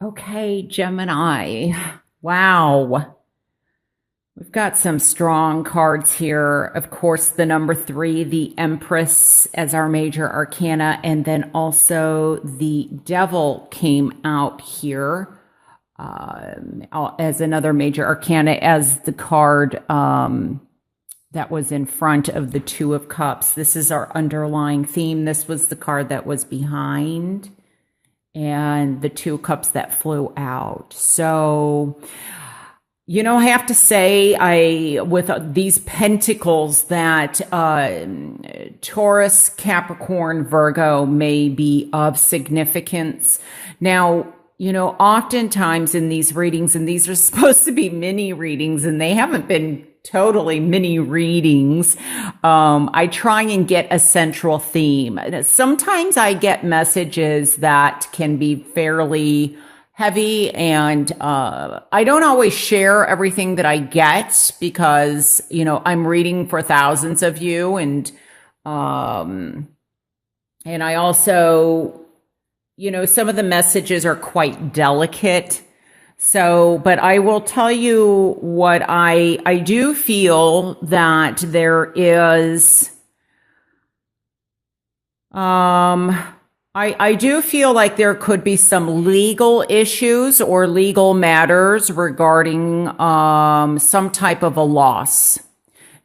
Okay, Gemini. Wow. We've got some strong cards here. Of course, the number three, the Empress as our major arcana, and then also the Devil came out here as another major arcana, as the card that was in front of the Two of Cups. This is our underlying theme. This was the card that was behind, and the Two of Cups that flew out. So, I have to say, with these pentacles, that Taurus, Capricorn, Virgo may be of significance. Now, oftentimes in these readings, and these are supposed to be mini readings, and they haven't been totally mini readings. I try and get a central theme. Sometimes I get messages that can be fairly heavy, and I don't always share everything that I get because, I'm reading for thousands of you, and I also, some of the messages are quite delicate. So, but I will tell you what I do feel that there is, I do feel like there could be some legal issues or legal matters regarding, some type of a loss.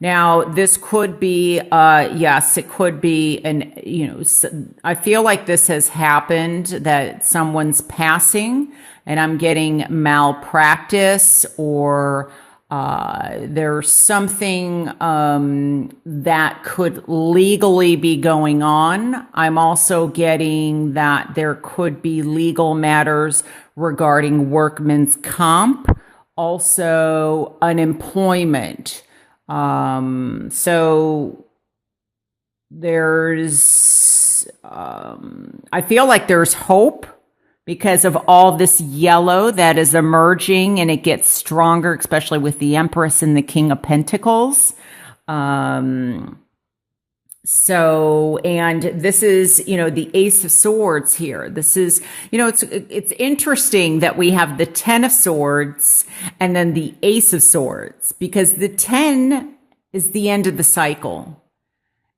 Now, this could be, yes, it could be, I feel like this has happened, that someone's passing, and I'm getting malpractice, or there's something that could legally be going on. I'm also getting that there could be legal matters regarding workman's comp, also unemployment. So there's, I feel like there's hope because of all this yellow that is emerging, and it gets stronger, especially with the Empress and the King of Pentacles. So, and this is, the Ace of Swords here. This is, it's interesting that we have the Ten of Swords and then the Ace of Swords, because the 10 is the end of the cycle.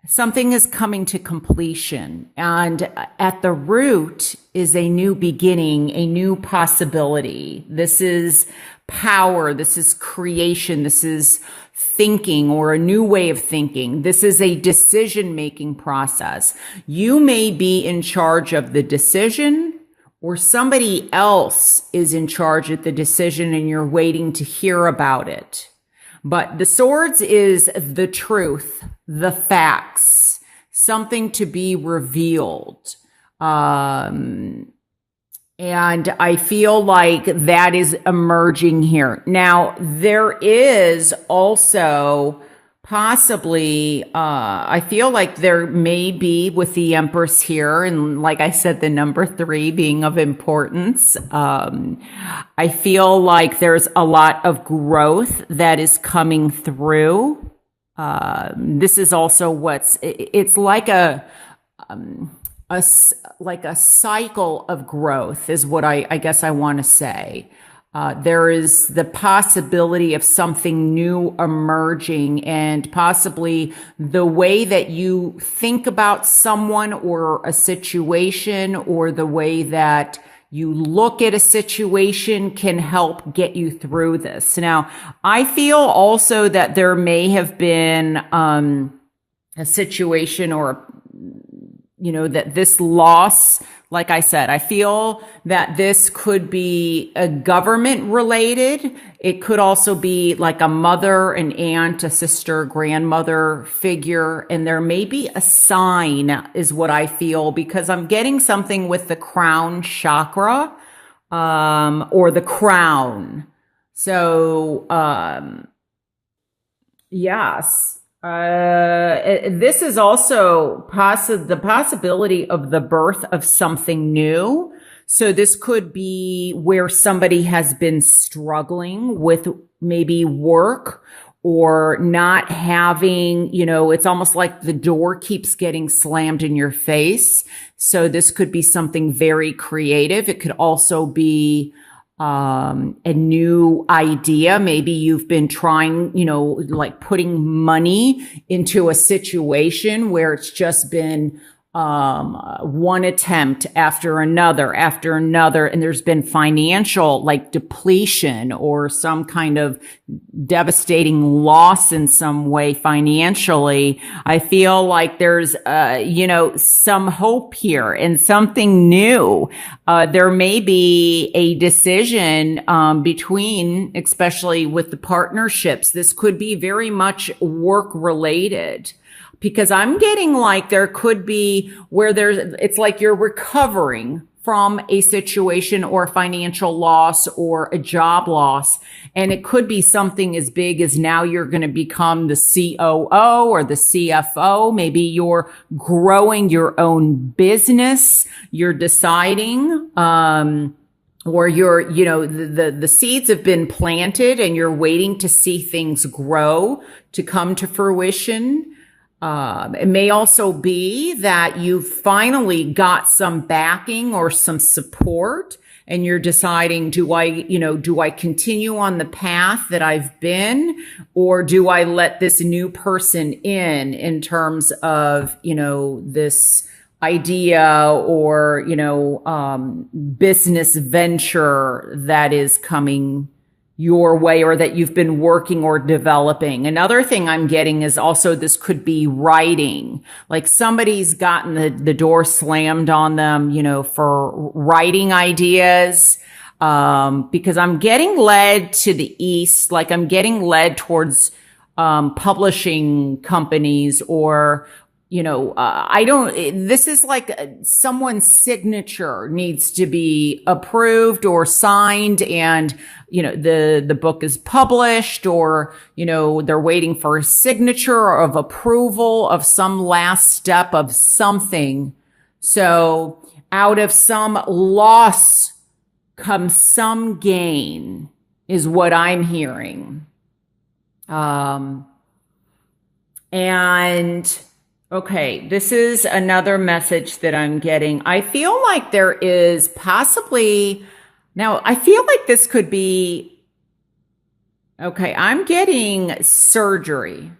Something is coming to completion, and at the root is a new beginning, a new possibility. This is power. This is creation. This is thinking, or a new way of thinking. This is a decision-making process. You may be in charge of the decision, or somebody else is in charge of the decision and you're waiting to hear about it. But the swords is the truth, the facts, something to be revealed. And I feel like that is emerging here. Now, there is also possibly, I feel like there may be, with the Empress here, and like I said, the number 3 being of importance, I feel like there's a lot of growth that is coming through. This is also it's like like a cycle of growth is what I guess I want to say. There is the possibility of something new emerging, and possibly the way that you think about someone or a situation, or the way that you look at a situation, can help get you through this. Now, I feel also that there may have been a situation, or that this loss, like I said, I feel that this could be a government related. It could also be like a mother, an aunt, a sister, grandmother figure. And there may be a sign, is what I feel, because I'm getting something with the crown chakra, or the crown. So, yes. This is also the possibility of the birth of something new. So this could be where somebody has been struggling with maybe work, or not having, it's almost like the door keeps getting slammed in your face. So this could be something very creative. It could also be a new idea. Maybe you've been trying, like putting money into a situation where it's just been one attempt after another, and there's been financial like depletion or some kind of devastating loss in some way financially. I feel like there's, some hope here and something new. There may be a decision, between, especially with the partnerships. This could be very much work related. Because I'm getting like there could be where it's like you're recovering from a situation or financial loss or a job loss. And it could be something as big as now you're going to become the COO or the CFO. Maybe you're growing your own business. You're deciding, or you're, the seeds have been planted and you're waiting to see things grow to come to fruition. It may also be that you finally got some backing or some support and you're deciding, do I continue on the path that I've been, or do I let this new person in terms of, this idea or, business venture that is coming your way or that you've been working or developing. Another thing I'm getting is also this could be writing. Like somebody's gotten the door slammed on them, for writing ideas. Because I'm getting led to the east, like I'm getting led towards, publishing companies or, this is like someone's signature needs to be approved or signed and, the book is published or, they're waiting for a signature of approval of some last step of something. So out of some loss comes some gain is what I'm hearing. Okay, this is another message that I'm getting. I feel like there is possibly, now I feel like this could be, okay, I'm getting surgery.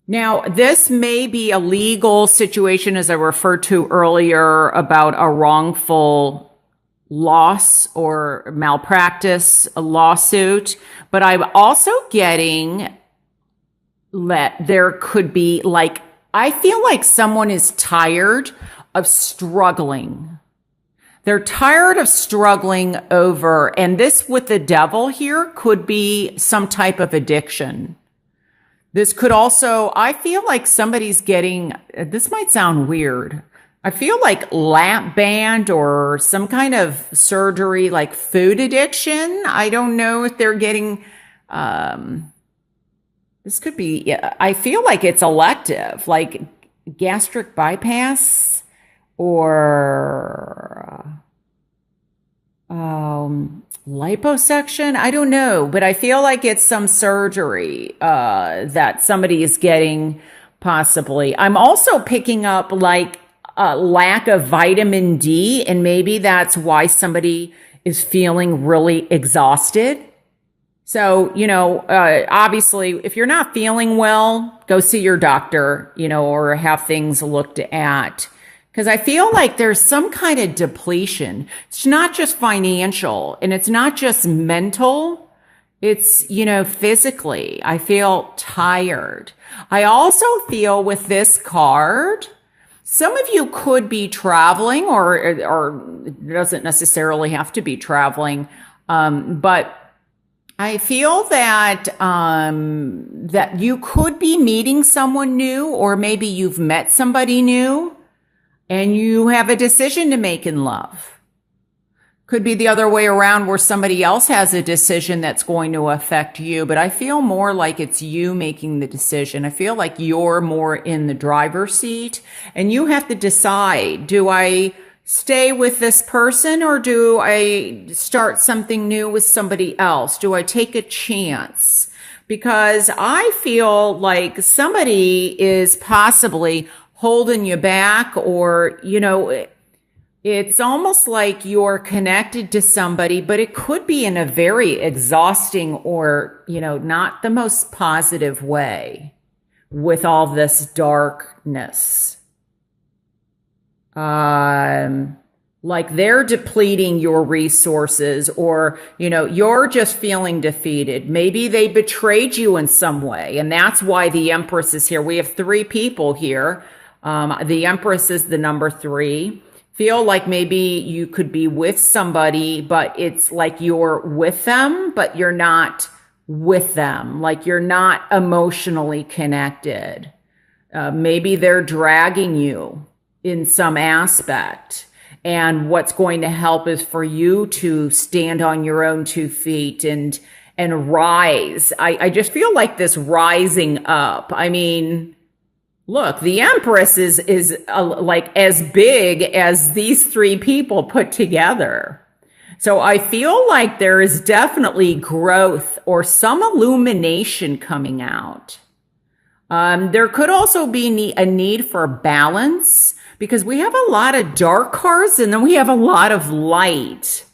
Now, this may be a legal situation, as I referred to earlier, about a wrongful loss or malpractice, a lawsuit, but I'm also getting there could be like, I feel like someone is tired of struggling. They're tired of struggling over, and this with the devil here could be some type of addiction. This could also, I feel like somebody's getting, this might sound weird. I feel like lap band or some kind of surgery, like food addiction. I don't know if they're getting, this could be, I feel like it's elective, like gastric bypass or liposuction. I don't know, but I feel like it's some surgery that somebody is getting possibly. I'm also picking up like a lack of vitamin D, and maybe that's why somebody is feeling really exhausted. So, obviously, if you're not feeling well, go see your doctor, or have things looked at. Because I feel like there's some kind of depletion. It's not just financial and it's not just mental. It's, physically. I feel tired. I also feel with this card, some of you could be traveling or it doesn't necessarily have to be traveling, but I feel that that you could be meeting someone new, or maybe you've met somebody new and you have a decision to make in love. Could be the other way around where somebody else has a decision that's going to affect you, but I feel more like it's you making the decision. I feel like you're more in the driver's seat and you have to decide, do I stay with this person, or do I start something new with somebody else? Do I take a chance? Because I feel like somebody is possibly holding you back, or, it's almost like you're connected to somebody, but it could be in a very exhausting or, not the most positive way with all this darkness. Like they're depleting your resources, or, you're just feeling defeated. Maybe they betrayed you in some way. And that's why the Empress is here. We have 3 people here. The Empress is the number 3. Feel like maybe you could be with somebody, but it's like you're with them, but you're not with them. Like you're not emotionally connected. Maybe they're dragging you in some aspect. And what's going to help is for you to stand on your own 2 feet and rise. I just feel like this rising up. I mean, look, the Empress is like as big as these 3 people put together. So I feel like there is definitely growth or some illumination coming out. There could also be a need for balance, because we have a lot of dark cards and then we have a lot of light.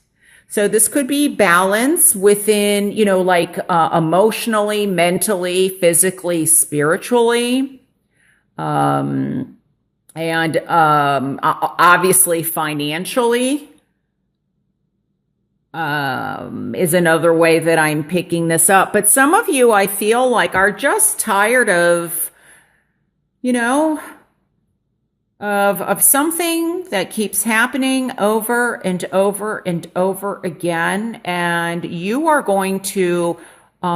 So this could be balance within, emotionally, mentally, physically, spiritually, and obviously financially. Is another way that I'm picking this up. But some of you, I feel like, are just tired of, of something that keeps happening over and over and over again. And you are going to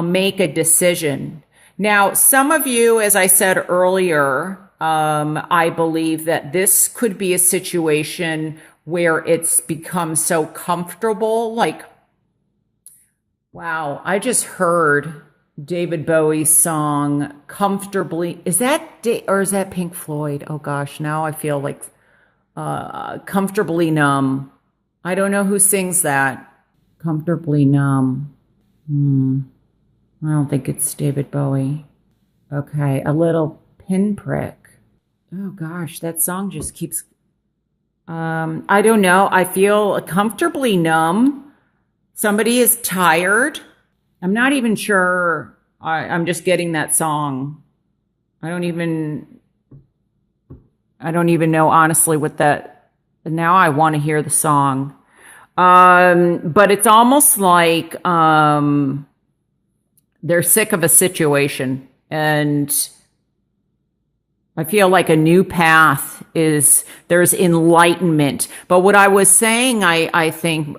make a decision. Now, some of you, as I said earlier, I believe that this could be a situation where it's become so comfortable. Like, wow, I just heard David Bowie's song Comfortably. Is that or is that Pink Floyd? Oh gosh, now I feel like Comfortably Numb. I don't know who sings that. Comfortably Numb. I don't think it's David Bowie. Okay, A Little Pinprick. Oh gosh, that song just keeps I don't know. I feel comfortably numb. Somebody is tired. I'm not even sure. I'm just getting that song. I don't even know honestly what that. Now I want to hear the song. But it's almost like they're sick of a situation, and I feel like a new path there's enlightenment. But what I was saying, I think,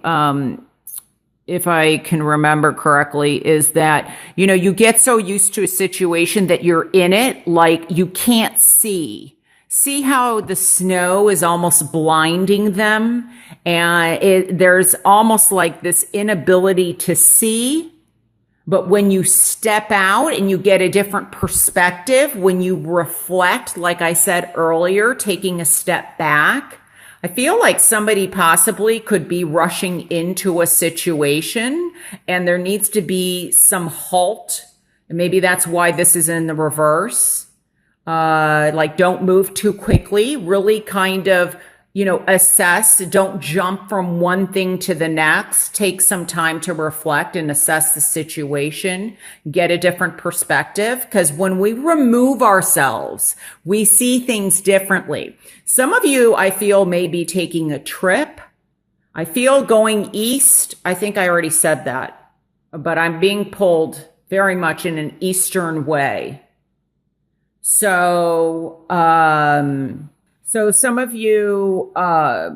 if I can remember correctly, is that, you get so used to a situation that you're in it, like you can't see. See how the snow is almost blinding them? And there's almost like this inability to see. But when you step out and you get a different perspective, when you reflect, like I said earlier, taking a step back, I feel like somebody possibly could be rushing into a situation and there needs to be some halt. And maybe that's why this is in the reverse. Like don't move too quickly, really kind of, assess. Don't jump from one thing to the next. Take some time to reflect and assess the situation, get a different perspective. Because when we remove ourselves, we see things differently. Some of you, I feel, may be taking a trip. I feel going east. I think I already said that, but I'm being pulled very much in an Eastern way. So, so some of you, let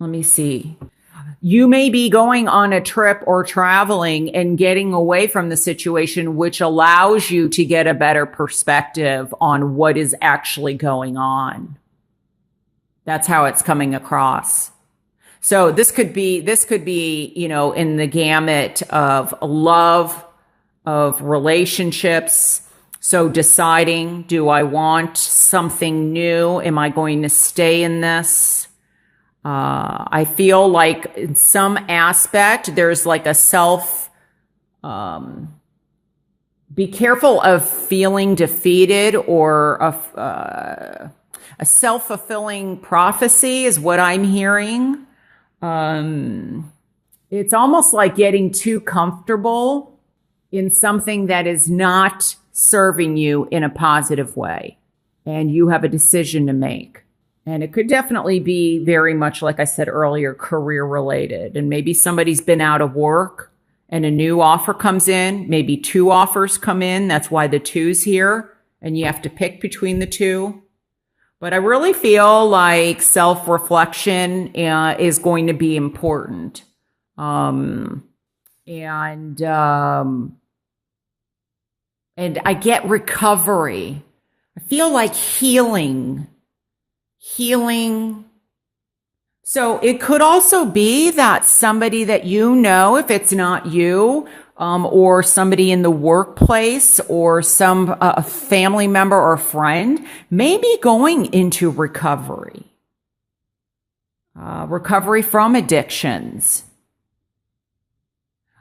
me see. You may be going on a trip or traveling and getting away from the situation, which allows you to get a better perspective on what is actually going on. That's how it's coming across. So this could be, in the gamut of love, of relationships. So deciding, do I want something new? Am I going to stay in this? I feel like in some aspect, there's like a be careful of feeling defeated, or a self-fulfilling prophecy is what I'm hearing. It's almost like getting too comfortable in something that is not serving you in a positive way, and you have a decision to make. And it could definitely be very much, like I said earlier, career related. And maybe somebody's been out of work and a new offer comes in. Maybe two offers come in. That's why the two's here. And you have to pick between the two. But I really feel like self-reflection is going to be important. And I get recovery. I feel like healing. So it could also be that somebody that you know, if it's not you, or somebody in the workplace, or some a family member or friend, may be going into recovery. Recovery from addictions.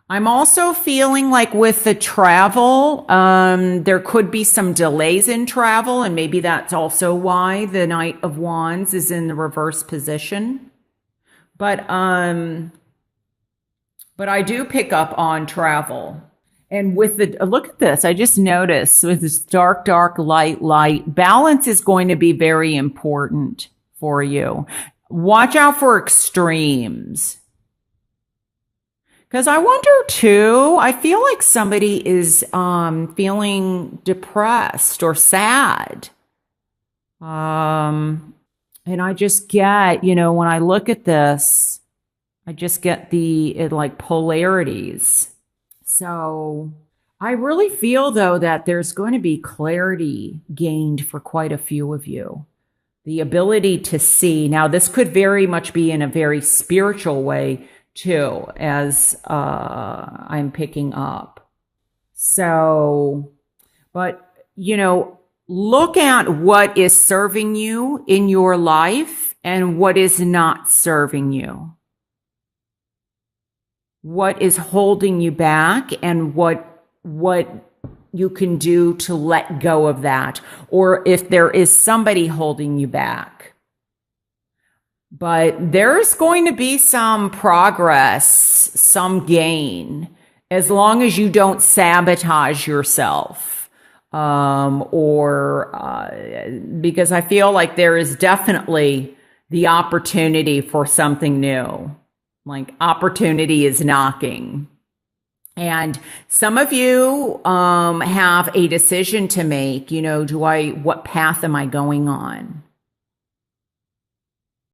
I'm also feeling like with the travel, there could be some delays in travel, and maybe that's also why the Knight of Wands is in the reverse position. But I do pick up on travel. And with look at this, I just noticed with this dark, dark, light, light, balance is going to be very important for you. Watch out for extremes. Because I wonder too, I feel like somebody is feeling depressed or sad. And I just get, when I look at this, I just get like polarities. So I really feel though that there's going to be clarity gained for quite a few of you. The ability to see. Now, this could very much be in a very spiritual way too, as I'm picking up. So, but, look at what is serving you in your life and what is not serving you. What is holding you back, and what you can do to let go of that, or if there is somebody holding you back. But there's going to be some progress, some gain, as long as you don't sabotage yourself. Because I feel like there is definitely the opportunity for something new. Like opportunity is knocking. And some of you have a decision to make, what path am I going on?